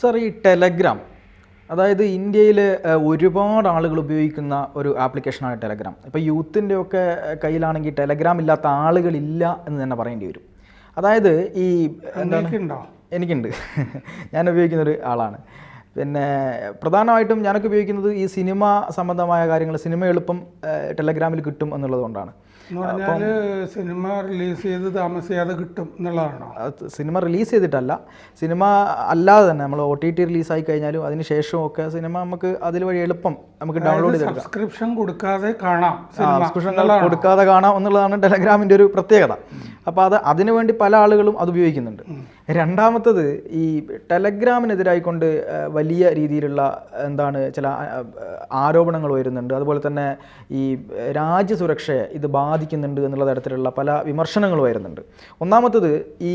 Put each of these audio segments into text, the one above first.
Sir, ഈ Telegram, അതായത് ഇന്ത്യയിൽ ഒരുപാട് ആളുകൾ ഉപയോഗിക്കുന്ന ഒരു ആപ്ലിക്കേഷനാണ് ടെലഗ്രാം. ഇപ്പോൾ യൂത്തിൻ്റെ ഒക്കെ കയ്യിലാണെങ്കിൽ ടെലഗ്രാം ഇല്ലാത്ത ആളുകളില്ല എന്ന് തന്നെ പറയേണ്ടി വരും. അതായത് ഈ എനിക്കുണ്ട് ഞാൻ ഉപയോഗിക്കുന്നൊരു ആളാണ്. പിന്നെ പ്രധാനമായിട്ടും ഞാനൊക്കെ ഉപയോഗിക്കുന്നത് ഈ സിനിമ സംബന്ധമായ കാര്യങ്ങൾ, സിനിമ എളുപ്പം ടെലഗ്രാമിൽ കിട്ടും എന്നുള്ളത് കൊണ്ടാണ്. സിനിമ റിലീസ് ചെയ്ത് താമസിയാതെ കിട്ടും എന്നുള്ളതാണോ? സിനിമ റിലീസ് ചെയ്തിട്ടല്ല, സിനിമ അല്ലാതെ തന്നെ നമ്മൾ OTT റിലീസായി കഴിഞ്ഞാലും അതിന് ശേഷവും ഒക്കെ സിനിമ നമുക്ക് അതിൽ വഴി എളുപ്പം നമുക്ക് ഡൗൺലോഡ് ചെയ്ത് സബ്സ്ക്രിപ്ഷൻ കൊടുക്കാതെ കാണാം, കൊടുക്കാതെ കാണാം എന്നുള്ളതാണ് ടെലഗ്രാമിൻ്റെ ഒരു പ്രത്യേകത. അപ്പോൾ അതിനുവേണ്ടി പല ആളുകളും അത് ഉപയോഗിക്കുന്നുണ്ട്. രണ്ടാമത്തത്, ഈ ടെലഗ്രാമിനെതിരായിക്കൊണ്ട് വലിയ രീതിയിലുള്ള ചില ആരോപണങ്ങൾ വരുന്നുണ്ട്. അതുപോലെ തന്നെ ഈ രാജ്യസുരക്ഷയെ ഇത് ബാധിക്കുന്നുണ്ട് എന്നുള്ള തരത്തിലുള്ള പല വിമർശനങ്ങൾ വരുന്നുണ്ട്. ഒന്നാമത്തത്, ഈ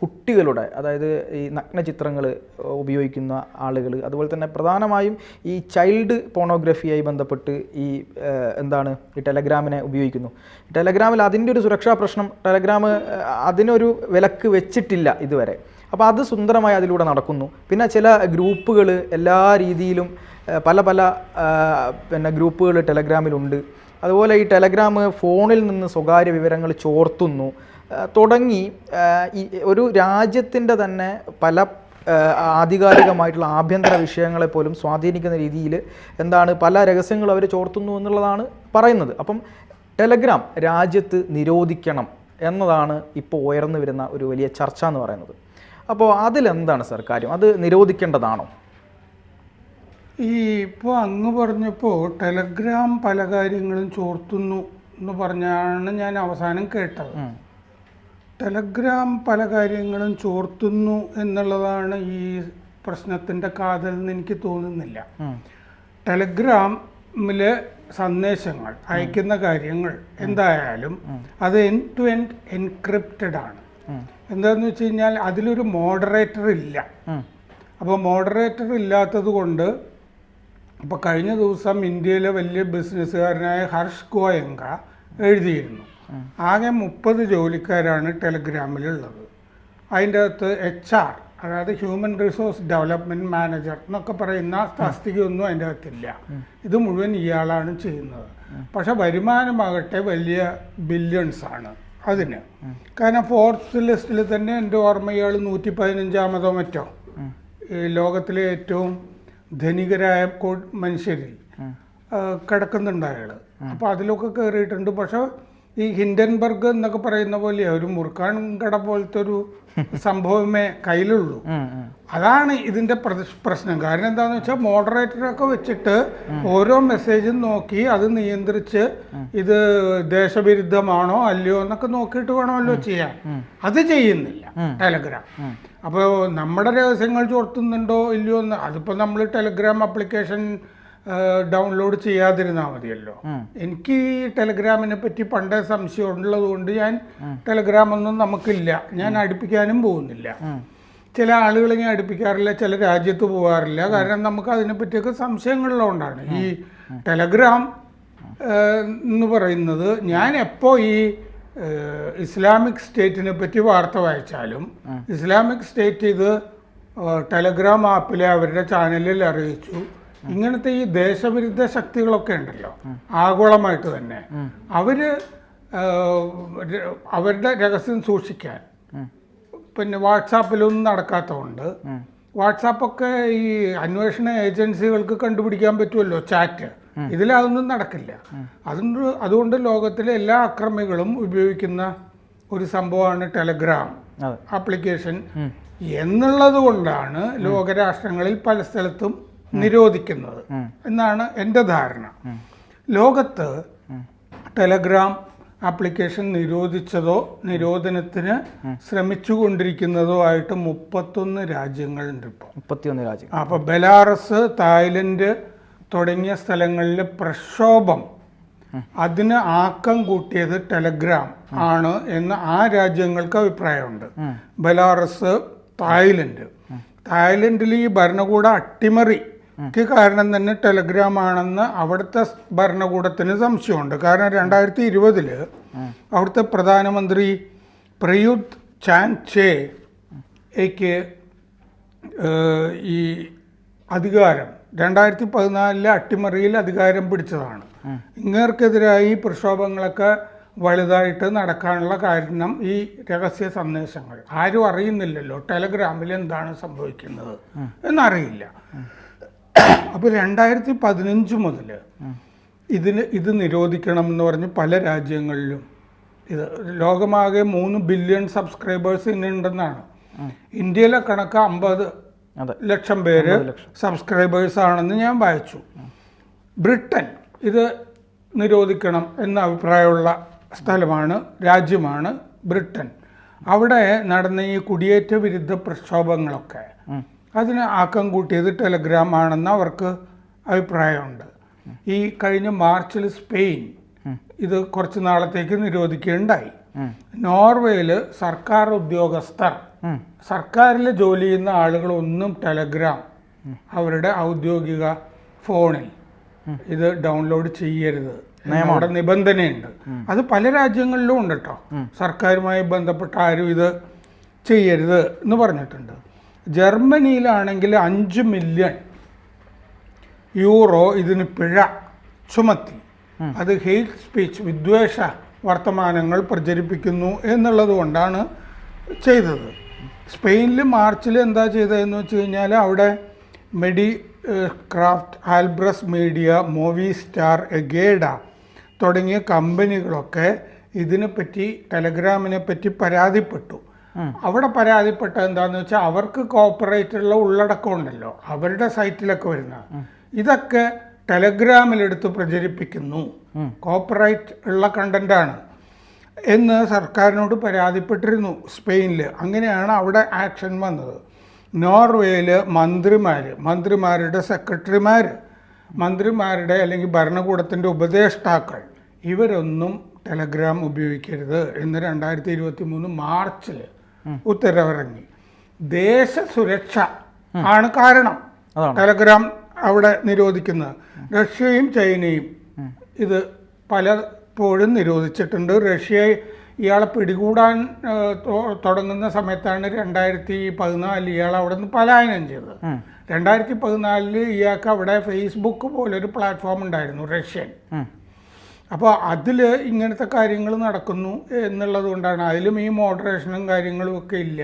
കുട്ടികളുടെ, അതായത് ഈ നഗ്നചിത്രങ്ങൾ ഉപയോഗിക്കുന്ന ആളുകൾ, അതുപോലെ തന്നെ പ്രധാനമായും ഈ ചൈൽഡ് പോണോഗ്രഫിയായി ബന്ധപ്പെട്ട് ഈ ടെലഗ്രാമിനെ ഉപയോഗിക്കുന്നു. ടെലഗ്രാമിൽ അതിൻ്റെ ഒരു സുരക്ഷാ പ്രശ്നം ടെലഗ്രാം അതിനൊരു വിലക്ക് വെച്ചിട്ടില്ല ഇതുവരെ. അപ്പോൾ അത് സുന്ദരമായി അതിലൂടെ നടക്കുന്നു. പിന്നെ ചില ഗ്രൂപ്പുകൾ എല്ലാ രീതിയിലും പല ഗ്രൂപ്പുകൾ ടെലഗ്രാമിലുണ്ട്. അതുപോലെ ഈ ടെലഗ്രാം ഫോണിൽ നിന്ന് സ്വകാര്യ വിവരങ്ങൾ ചോർത്തുന്നു തുടങ്ങി ഈ ഒരു രാജ്യത്തിൻ്റെ തന്നെ പല ആധികാരികമായിട്ടുള്ള ആഭ്യന്തര വിഷയങ്ങളെ പോലും സ്വാധീനിക്കുന്ന രീതിയിൽ പല രഹസ്യങ്ങളും അവർ ചോർത്തുന്നു എന്നുള്ളതാണ് പറയുന്നത്. അപ്പം ടെലഗ്രാം രാജ്യത്ത് നിരോധിക്കണം എന്നതാണ് ഇപ്പോൾ ഉയർന്നു വരുന്ന ഒരു വലിയ ചർച്ച എന്ന് പറയുന്നത്. അപ്പോൾ അതിലെന്താണ് സർ കാര്യം? അത് നിരോധിക്കേണ്ടതാണോ? ഇപ്പോൾ അങ്ങ് പറഞ്ഞപ്പോൾ ടെലഗ്രാം പല കാര്യങ്ങളും ചോർത്തുന്നു എന്ന് പറഞ്ഞാണ് ഞാൻ അവസാനം കേട്ടത്. ടെലഗ്രാം പല കാര്യങ്ങളും ചോർത്തുന്നു എന്നുള്ളതാണ് ഈ പ്രശ്നത്തിൻ്റെ കാതൽ എന്ന് എനിക്ക് തോന്നുന്നില്ല. ടെലഗ്രാമില് സന്ദേശങ്ങൾ അയക്കുന്ന കാര്യങ്ങൾ എന്തായാലും അത് എൻഡ് ടു എൻഡ് എൻക്രിപ്റ്റഡ് ആണ്. എന്താണെന്ന് വെച്ച് കഴിഞ്ഞാൽ അതിലൊരു മോഡറേറ്റർ ഇല്ല. അപ്പോൾ മോഡറേറ്റർ ഇല്ലാത്തത് കൊണ്ട് ഇപ്പോൾ കഴിഞ്ഞ ദിവസം ഇന്ത്യയിലെ വലിയ ബിസിനസ്സുകാരനായ ഹർഷ് ഗോയങ്ക എഴുതിയിരുന്നു, ആകെ 30 ജോലിക്കാരാണ് ടെലഗ്രാമിലുള്ളത്. അതിൻ്റെ അകത്ത് HR, അതായത് ഹ്യൂമൻ റിസോഴ്സ് ഡെവലപ്മെൻറ്റ് മാനേജർ എന്നൊക്കെ പറയുന്ന തസ്തികയൊന്നും അതിൻ്റെ അകത്തില്ല. ഇത് മുഴുവൻ ഇയാളാണ് ചെയ്യുന്നത്. പക്ഷെ വരുമാനമാകട്ടെ വലിയ ബില്യൺസാണ് അതിന്. കാരണം ഫോർബ്സ് ലിസ്റ്റിൽ തന്നെ എൻ്റെ ഓർമ്മ ഇയാൾ 115-മതോ മറ്റോ ഈ ലോകത്തിലെ ഏറ്റവും ധനികരായ മനുഷ്യരിൽ കിടക്കുന്നുണ്ട് അയാൾ. അപ്പോൾ അതിലൊക്കെ കയറിയിട്ടുണ്ട്. പക്ഷെ ഈ ഹിൻഡൻബർഗ് എന്നൊക്കെ പറയുന്ന പോലെ ഒരു മുറുക്കാൻ കട പോലത്തെ ഒരു സംഭവമേ കയ്യിലുള്ളൂ. അതാണ് ഇതിൻ്റെ പ്രശ്നം. കാരണം എന്താണെന്ന് വെച്ചാൽ മോഡറേറ്ററൊക്കെ വെച്ചിട്ട് ഓരോ മെസ്സേജും നോക്കി അത് നിയന്ത്രിച്ച് ഇത് ദേശവിരുദ്ധമാണോ അല്ലയോ എന്നൊക്കെ നോക്കിയിട്ട് വേണമല്ലോ ചെയ്യാൻ. അത് ചെയ്യുന്നില്ല ടെലഗ്രാം. അപ്പോൾ നമ്മുടെ രഹസ്യങ്ങൾ ചോർത്തുന്നുണ്ടോ ഇല്ലയോ എന്ന് അതിപ്പോൾ നമ്മൾ ടെലഗ്രാം ആപ്ലിക്കേഷൻ ഡൗൺലോഡ് ചെയ്യാതിരുന്നാൽ മതിയല്ലോ. എനിക്ക് ഈ ടെലഗ്രാമിനെ പറ്റി പണ്ടേ സംശയം ഉള്ളത് കൊണ്ട് ഞാൻ ടെലഗ്രാമൊന്നും നമുക്കില്ല, ഞാൻ അടുപ്പിക്കാനും പോകുന്നില്ല. ചില ആളുകൾ ഞാൻ അടുപ്പിക്കാറില്ല, ചില രാജ്യത്ത് പോകാറില്ല. കാരണം നമുക്ക് അതിനെപ്പറ്റിയൊക്കെ സംശയങ്ങളുള്ളതുകൊണ്ടാണ്. ഈ ടെലഗ്രാം എന്ന് പറയുന്നത്, ഞാൻ എപ്പോൾ ഈ ഇസ്ലാമിക് സ്റ്റേറ്റിനെ പറ്റി വാർത്ത വായിച്ചാലും ഇസ്ലാമിക് സ്റ്റേറ്റ് ഇത് ടെലഗ്രാം ആപ്പിലെ അവരുടെ ചാനലിൽ അറിയിച്ചു, ഇങ്ങനത്തെ ഈ ദേശവിരുദ്ധ ശക്തികളൊക്കെ ഉണ്ടല്ലോ ആഗോളമായിട്ട് തന്നെ, അവരുടെ രഹസ്യം സൂക്ഷിക്കാൻ പിന്നെ വാട്സാപ്പിലൊന്നും നടക്കാത്തതുകൊണ്ട്, വാട്സാപ്പൊക്കെ ഈ അന്വേഷണ ഏജൻസികൾക്ക് കണ്ടുപിടിക്കാൻ പറ്റുമല്ലോ ചാറ്റ്, ഇതിലതൊന്നും നടക്കില്ല. അതുകൊണ്ട് ലോകത്തിലെ എല്ലാ അക്രമികളും ഉപയോഗിക്കുന്ന ഒരു സംഭവമാണ് ടെലഗ്രാം ആപ്ലിക്കേഷൻ എന്നുള്ളത് കൊണ്ടാണ് ലോകരാഷ്ട്രങ്ങളിൽ പല സ്ഥലത്തും നിരോധിക്കുന്നത് എന്നാണ് എൻ്റെ ധാരണ. ലോകത്ത് ടെലഗ്രാം ആപ്ലിക്കേഷൻ നിരോധിച്ചതോ നിരോധനത്തിന് ശ്രമിച്ചുകൊണ്ടിരിക്കുന്നതോ ആയിട്ട് 31 രാജ്യങ്ങളുണ്ട് ഇപ്പോൾ. 31 രാജ്യം. അപ്പോൾ ബെലാറസ്, തായ്ലൻഡ് തുടങ്ങിയ സ്ഥലങ്ങളിൽ പ്രക്ഷോഭം അതിന് ആക്കം കൂട്ടിയത് ടെലഗ്രാം ആണ് എന്ന് ആ രാജ്യങ്ങൾക്ക് അഭിപ്രായമുണ്ട്. ബെലാറസ്, തായ്ലൻഡിൽ ഈ ഭരണകൂട അട്ടിമറിക്ക് കാരണം തന്നെ ടെലഗ്രാം ആണെന്ന് അവിടുത്തെ ഭരണകൂടത്തിന് സംശയമുണ്ട്. കാരണം 2020 അവിടുത്തെ പ്രധാനമന്ത്രി പ്രയുത് ചാൻ ചേക്ക് ഈ അധികാരം 2014 അട്ടിമറിയിൽ അധികാരം പിടിച്ചതാണ്. ഇങ്ങേർക്കെതിരായി പ്രക്ഷോഭങ്ങളൊക്കെ വലുതായിട്ട് നടക്കാനുള്ള കാരണം ഈ രഹസ്യ സന്ദേശങ്ങൾ. ആരും അറിയുന്നില്ലല്ലോ ടെലഗ്രാമിൽ എന്താണ് സംഭവിക്കുന്നത് എന്നറിയില്ല. അപ്പോൾ 2015 മുതൽ ഇത് നിരോധിക്കണം എന്ന് പറഞ്ഞ് പല രാജ്യങ്ങളിലും ഇത് ലോകമാകെ 3 ബില്യൺ സബ്സ്ക്രൈബേഴ്സ് ഇന്നുണ്ടെന്നാണ്. ഇന്ത്യയിലെ കണക്ക് 50 ലക്ഷം പേര് സബ്സ്ക്രൈബേഴ്സ് ആണെന്ന് ഞാൻ വായിച്ചു. ബ്രിട്ടൻ ഇത് നിരോധിക്കണം എന്ന അഭിപ്രായമുള്ള രാജ്യമാണ് ബ്രിട്ടൻ. അവിടെ നടന്ന ഈ കുടിയേറ്റ വിരുദ്ധ പ്രക്ഷോഭങ്ങളൊക്കെ അതിന് ആക്കം കൂട്ടിയത് ടെലഗ്രാം ആണെന്ന് അവർക്ക് അഭിപ്രായമുണ്ട്. ഈ കഴിഞ്ഞ മാർച്ചിൽ സ്പെയിൻ ഇത് കുറച്ച് നാളത്തേക്ക് നിരോധിക്കുകയുണ്ടായി. നോർവേയിൽ സർക്കാർ ഉദ്യോഗസ്ഥർ, സർക്കാരിൽ ജോലി ചെയ്യുന്ന ആളുകളൊന്നും ടെലഗ്രാം അവരുടെ ഔദ്യോഗിക ഫോണിൽ ഇത് ഡൗൺലോഡ് ചെയ്യരുത് അവിടെ നിബന്ധനയുണ്ട്. അത് പല രാജ്യങ്ങളിലും ഉണ്ട് കേട്ടോ. സർക്കാരുമായി ബന്ധപ്പെട്ട ആരും ഇത് ചെയ്യരുത് എന്ന് പറഞ്ഞിട്ടുണ്ട്. ജർമ്മനിയിലാണെങ്കിൽ 5 മില്യൺ യൂറോ ഇതിന് പിഴ ചുമത്തി. അത് ഹെയ്റ്റ് സ്പീച്ച്, വിദ്വേഷ വർത്തമാനങ്ങൾ പ്രചരിപ്പിക്കുന്നു എന്നുള്ളത് കൊണ്ടാണ് ചെയ്തത്. സ്പെയിനിൽ മാർച്ചിൽ എന്താ ചെയ്തതെന്ന് വെച്ച് കഴിഞ്ഞാൽ അവിടെ മെഡി ക്രാഫ്റ്റ്, ആൽബ്രസ് മീഡിയ, മൂവി സ്റ്റാർ, എഗേഡ തുടങ്ങിയ കമ്പനികളൊക്കെ ഇതിനെപ്പറ്റി ടെലഗ്രാമിനെ പറ്റി പരാതിപ്പെട്ടു. അവിടെ പരാതിപ്പെട്ട എന്താണെന്ന് വെച്ചാൽ അവർക്ക് കോപ്പറേറ്റുള്ള ഉള്ളടക്കം ഉണ്ടല്ലോ അവരുടെ സൈറ്റിലൊക്കെ വരുന്ന ഇതൊക്കെ ടെലഗ്രാമിലെടുത്ത് പ്രചരിപ്പിക്കുന്നു, കോപ്പറേറ്റ് ഉള്ള കണ്ടന്റാണ് എന്ന് സർക്കാരിനോട് പരാതിപ്പെട്ടിരുന്നു സ്പെയിനിൽ. അങ്ങനെയാണ് അവിടെ ആക്ഷൻ വന്നത്. നോർവേയിൽ മന്ത്രിമാരുടെ സെക്രട്ടറിമാർ, മന്ത്രിമാരുടെ അല്ലെങ്കിൽ ഭരണകൂടത്തിൻ്റെ ഉപദേഷ്ടാക്കൾ ഇവരൊന്നും ടെലഗ്രാം ഉപയോഗിക്കരുത് എന്ന് 2023 മാർച്ചിൽ ഉത്തരവിറങ്ങി. ദേശസുരക്ഷ ആണ് കാരണം ടെലഗ്രാം അവിടെ നിരോധിക്കുന്നത്. റഷ്യയും ചൈനയും ഇത് പലപ്പോഴും നിരോധിച്ചിട്ടുണ്ട്. റഷ്യ ഇയാളെ പിടികൂടാൻ തുടങ്ങുന്ന സമയത്താണ് 2014 ഇയാൾ അവിടെ നിന്ന് പലായനം ചെയ്തത്. 2014 ഇയാൾക്ക് അവിടെ ഫേസ്ബുക്ക് പോലൊരു പ്ലാറ്റ്ഫോം ഉണ്ടായിരുന്നു, റഷ്യൻ. അപ്പോൾ അതിൽ ഇങ്ങനത്തെ കാര്യങ്ങൾ നടക്കുന്നു എന്നുള്ളത് കൊണ്ടാണ്. അതിലും ഈ മോഡറേഷനും കാര്യങ്ങളും ഒക്കെ ഇല്ല,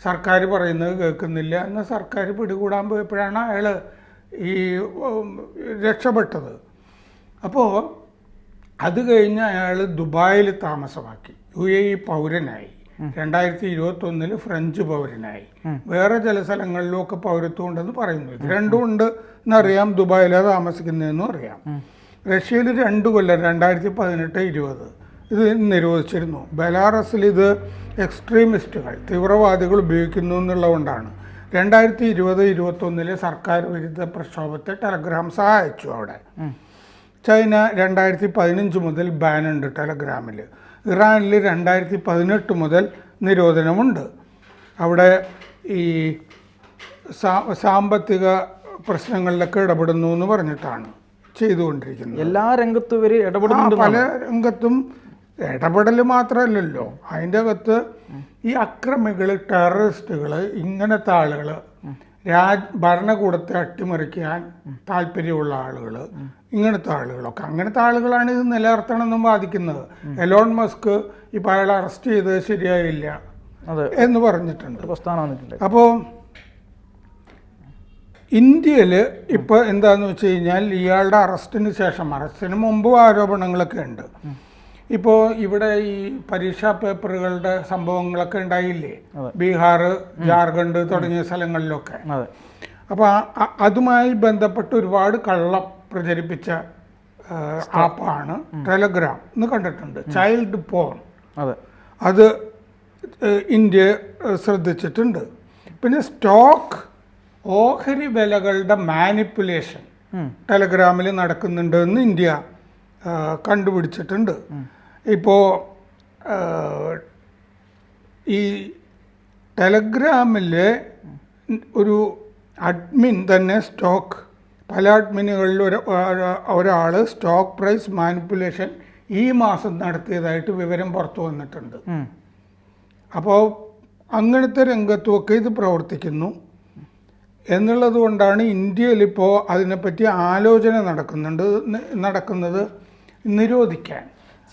സർക്കാർ പറയുന്നത് കേൾക്കുന്നില്ല എന്ന് സർക്കാർ പിടികൂടാൻ പോയപ്പോഴാണ് അയാൾ ഈ രക്ഷപ്പെട്ടത്. അപ്പോൾ അത് കഴിഞ്ഞ് അയാൾ ദുബായിൽ താമസമാക്കി, UAE പൗരനായി. 2021 ഫ്രഞ്ച് പൗരനായി. വേറെ ചില സ്ഥലങ്ങളിലുമൊക്കെ പൗരത്വം ഉണ്ടെന്ന് പറയുന്നു. ഇത് രണ്ടും ഉണ്ട് എന്നറിയാം. ദുബായിലാണ് താമസിക്കുന്നതെന്നും അറിയാം. റഷ്യയിൽ 2 കൊല്ലം 2018-20 ഇത് നിരോധിച്ചിരുന്നു. ബെലാറസിൽ ഇത് എക്സ്ട്രീമിസ്റ്റുകൾ, തീവ്രവാദികൾ ഉപയോഗിക്കുന്നു എന്നുള്ളതുകൊണ്ടാണ് 2020-21 സർക്കാർ വിരുദ്ധ പ്രക്ഷോഭത്തെ ടെലഗ്രാം സഹായിച്ചു അവിടെ. ചൈന 2015 മുതൽ ബാനുണ്ട് ടെലഗ്രാമിൽ. ഇറാനിൽ 2018 മുതൽ നിരോധനമുണ്ട്. അവിടെ ഈ സാമ്പത്തിക പ്രശ്നങ്ങളിലൊക്കെ ഇടപെടുന്നു എന്ന് പറഞ്ഞിട്ടാണ് ചെയ്തുകൊണ്ടിരിക്കുന്നത്. എല്ലാ രംഗത്തും ഇവർ ഇടപെടുന്നുണ്ട്. പല രംഗത്തും ഇടപെടൽ മാത്രമല്ലല്ലോ, അതിൻ്റെ അകത്ത് ഈ അക്രമികൾ, ടെററിസ്റ്റുകൾ, ഇങ്ങനത്തെ ആളുകൾ, ഭരണകൂടത്തെ അട്ടിമറിക്കാൻ താല്പര്യമുള്ള ആളുകൾ, ഇങ്ങനത്തെ ആളുകളൊക്കെ, അങ്ങനത്തെ ആളുകളാണ് ഇത് നിലനിർത്തണമെന്നും വാദിക്കുന്നത്. എലോൺ മസ്ക് ഇപ്പോൾ അയാളെ അറസ്റ്റ് ചെയ്തത് ശരിയായില്ല എന്ന് പറഞ്ഞിട്ടുണ്ട്. അപ്പോൾ ഇന്ത്യയിൽ ഇപ്പോൾ എന്താണെന്ന് വെച്ച് കഴിഞ്ഞാൽ ഇയാളുടെ അറസ്റ്റിന് ശേഷം, അറസ്റ്റിന് മുമ്പ് ആരോപണങ്ങളൊക്കെ ഉണ്ട്. ഇപ്പോൾ ഇവിടെ ഈ പരീക്ഷാ പേപ്പറുകളുടെ സംഭവങ്ങളൊക്കെ ഉണ്ടായില്ലേ, ബീഹാർ, ജാർഖണ്ഡ് തുടങ്ങിയ സ്ഥലങ്ങളിലൊക്കെ. അപ്പോൾ അതുമായി ബന്ധപ്പെട്ട് ഒരുപാട് കള്ളം പ്രചരിപ്പിച്ച ആപ്പാണ് ടെലഗ്രാം എന്ന് കണ്ടിട്ടുണ്ട്. ചൈൽഡ് പോൺ, അത് ഇന്ത്യ ശ്രദ്ധിച്ചിട്ടുണ്ട്. പിന്നെ സ്റ്റോക്ക്, ഓഹരി വിലകളുടെ മാനിപ്പുലേഷൻ ടെലഗ്രാമിൽ നടക്കുന്നുണ്ട് എന്ന് ഇന്ത്യ കണ്ടുപിടിച്ചിട്ടുണ്ട്. ഇപ്പോൾ ഈ ടെലഗ്രാമിൽ ഒരു അഡ്മിൻ തന്നെ പല അഡ്മിനുകളിൽ ഒരാൾ സ്റ്റോക്ക് പ്രൈസ് മാനിപ്പുലേഷൻ ഈ മാസം നടത്തിയതായിട്ട് വിവരം പുറത്തു വന്നിട്ടുണ്ട്. അപ്പോൾ അങ്ങനത്തെ രംഗത്തുമൊക്കെ ഇത് പ്രവർത്തിക്കുന്നു. എന്നുള്ളത് കൊണ്ടാണ് ഇന്ത്യയിൽ ഇപ്പോൾ അതിനെപ്പറ്റി ആലോചന നടക്കുന്നത് നിരോധിക്കാൻ.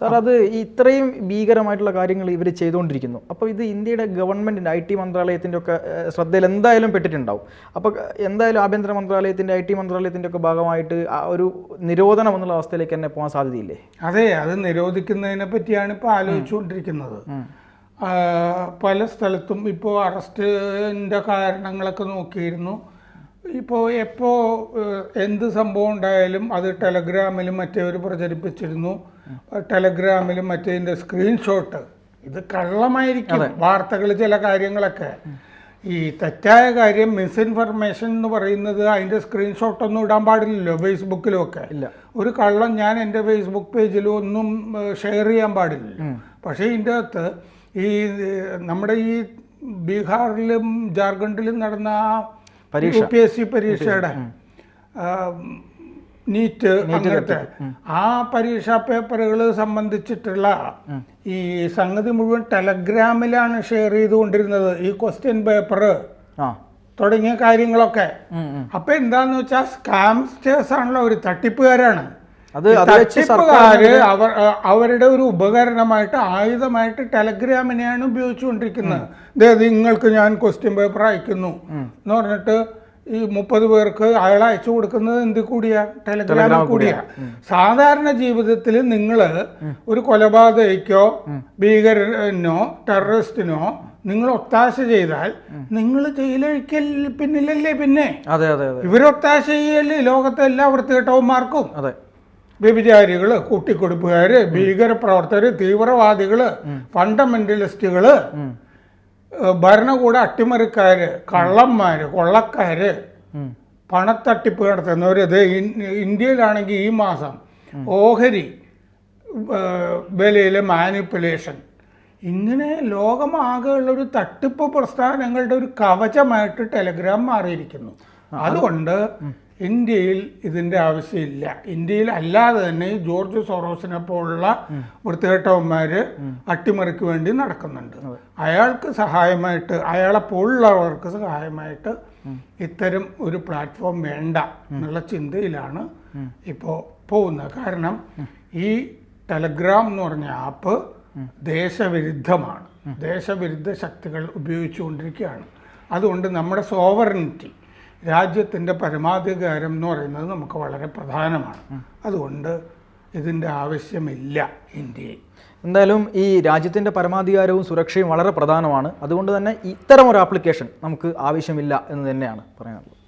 സാർ, അത് ഇത്രയും ഭീകരമായിട്ടുള്ള കാര്യങ്ങൾ ഇവർ ചെയ്തുകൊണ്ടിരിക്കുന്നു. അപ്പോൾ ഇത് ഇന്ത്യയുടെ ഗവൺമെൻറ്റിൻ്റെ IT മന്ത്രാലയത്തിൻ്റെ ഒക്കെ ശ്രദ്ധയിൽ എന്തായാലും പെട്ടിട്ടുണ്ടാവും. അപ്പോൾ എന്തായാലും ആഭ്യന്തര മന്ത്രാലയത്തിൻ്റെ IT മന്ത്രാലയത്തിൻ്റെ ഒക്കെ ഭാഗമായിട്ട് ഒരു നിരോധനം എന്നുള്ള അവസ്ഥയിലേക്ക് തന്നെ പോകാൻ സാധ്യതയില്ലേ? അതെ, അത് നിരോധിക്കുന്നതിനെ പറ്റിയാണ് ഇപ്പോൾ ആലോചിച്ചുകൊണ്ടിരിക്കുന്നത്. പല സ്ഥലത്തും ഇപ്പോൾ അറസ്റ്റിൻ്റെ കാരണങ്ങളൊക്കെ നോക്കിയിരുന്നു. ഇപ്പോൾ എന്ത് സംഭവം ഉണ്ടായാലും അത് ടെലഗ്രാമിലും മറ്റേവർ പ്രചരിപ്പിച്ചിരുന്നു. ടെലഗ്രാമിലും മറ്റേതിൻ്റെ സ്ക്രീൻഷോട്ട്, ഇത് കള്ളമായിരിക്കും വാർത്തകൾ, ചില കാര്യങ്ങളൊക്കെ. ഈ തെറ്റായ കാര്യം, മിസ്ഇൻഫർമേഷൻ എന്ന് പറയുന്നത് അതിൻ്റെ സ്ക്രീൻഷോട്ടൊന്നും ഇടാൻ പാടില്ലല്ലോ ഫേസ്ബുക്കിലും ഒക്കെ. ഒരു കള്ളം ഞാൻ എൻ്റെ ഫേസ്ബുക്ക് പേജിലും ഒന്നും ഷെയർ ചെയ്യാൻ പാടില്ലല്ലോ. പക്ഷേ ഇതിൻ്റെ അകത്ത് ഈ നമ്മുടെ ഈ ബീഹാറിലും ജാർഖണ്ഡിലും നടന്ന UPSC പരീക്ഷയുടെ നീറ്റ് അങ്ങനത്തെ ആ പരീക്ഷാ പേപ്പറുകൾ സംബന്ധിച്ചിട്ടുള്ള ഈ സംഗതി മുഴുവൻ ടെലഗ്രാമിലാണ് ഷെയർ ചെയ്തുകൊണ്ടിരുന്നത്, ഈ ക്വസ്റ്റ്യൻ പേപ്പർ തുടങ്ങിയ കാര്യങ്ങളൊക്കെ. അപ്പൊ എന്താന്ന് വെച്ചാൽ സ്കാംസ്റ്റേഴ്സ് ആണല്ലോ, ഒരു തട്ടിപ്പുകാരാണ്. തട്ടിപ്പുകാര് അവരുടെ ഒരു ഉപകരണമായിട്ട്, ആയുധമായിട്ട് ടെലഗ്രാമിനെയാണ് ഉപയോഗിച്ചുകൊണ്ടിരിക്കുന്നത്. അതായത് നിങ്ങൾക്ക് ഞാൻ ക്വസ്റ്റ്യൻ പേപ്പർ അയക്കുന്നു എന്ന് പറഞ്ഞിട്ട് ഈ 30 പേർക്ക് അയാൾ അയച്ചു കൊടുക്കുന്നത് എന്ത് കൂടിയാ? ടെലഗ്രാമിൽ കൂടിയാ. സാധാരണ ജീവിതത്തിൽ നിങ്ങൾ ഒരു കൊലപാതകയ്ക്കോ ഭീകരനോ ടെററിസ്റ്റിനോ നിങ്ങൾ ഒത്താശ ചെയ്താൽ നിങ്ങൾ ജയിലഴിക്കൽ പിന്നിലല്ലേ? പിന്നെ ഇവരൊത്താശ ചെയ്യല്ലേ ലോകത്തെ എല്ലാ വൃത്തികെട്ടവന്മാർക്കും. വ്യഭിചാരികള്, കൂട്ടിക്കൊടുപ്പുകാര്, ഭീകരപ്രവർത്തകര്, തീവ്രവാദികള്, ഫണ്ടമെന്റലിസ്റ്റുകള്, ഭരണകൂട അട്ടിമറിക്കാര്, കള്ളന്മാര്, കൊള്ളക്കാര്, പണത്തട്ടിപ്പ് നടത്തുന്നവര്. ഇത് ഇന്ത്യയിലാണെങ്കിൽ ഈ മാസം ഓഹരി വിലയിലെ മാനിപ്പുലേഷൻ, ഇങ്ങനെ ലോകമാകെയുള്ളൊരു തട്ടിപ്പ് പ്രസ്ഥാനങ്ങളുടെ ഒരു കവചമായിട്ട് ടെലഗ്രാം മാറിയിരിക്കുന്നു. അതുകൊണ്ട് ഇന്ത്യയിൽ ഇതിൻ്റെ ആവശ്യമില്ല. ഇന്ത്യയിൽ അല്ലാതെ തന്നെ ജോർജ് സോറോസിനെ പോലുള്ള വൃത്തികെട്ടവന്മാർ അട്ടിമറിക്ക് വേണ്ടി നടക്കുന്നുണ്ട്. അയാൾക്ക് സഹായമായിട്ട്, അയാളെ പോലുള്ളവർക്ക് സഹായമായിട്ട് ഇത്തരം ഒരു പ്ലാറ്റ്ഫോം വേണ്ട എന്നുള്ള ചിന്തയിലാണ് ഇപ്പോൾ പോകുന്നത്. കാരണം ഈ ടെലഗ്രാം എന്ന് പറഞ്ഞ ആപ്പ് ദേശവിരുദ്ധമാണ്, ദേശവിരുദ്ധ ശക്തികൾ ഉപയോഗിച്ചുകൊണ്ടിരിക്കുകയാണ്. അതുകൊണ്ട് നമ്മുടെ സോവറിനിറ്റി, രാജ്യത്തിൻ്റെ പരമാധികാരം എന്ന് പറയുന്നത് നമുക്ക് വളരെ പ്രധാനമാണ്. അതുകൊണ്ട് ഇതിൻ്റെ ആവശ്യമില്ല ഇന്ത്യയിൽ. എന്തായാലും ഈ രാജ്യത്തിൻ്റെ പരമാധികാരവും സുരക്ഷയും വളരെ പ്രധാനമാണ്. അതുകൊണ്ട് തന്നെ ഇത്തരം ഒരു ആപ്ലിക്കേഷൻ നമുക്ക് ആവശ്യമില്ല എന്ന് തന്നെയാണ് പറയാനുള്ളത്.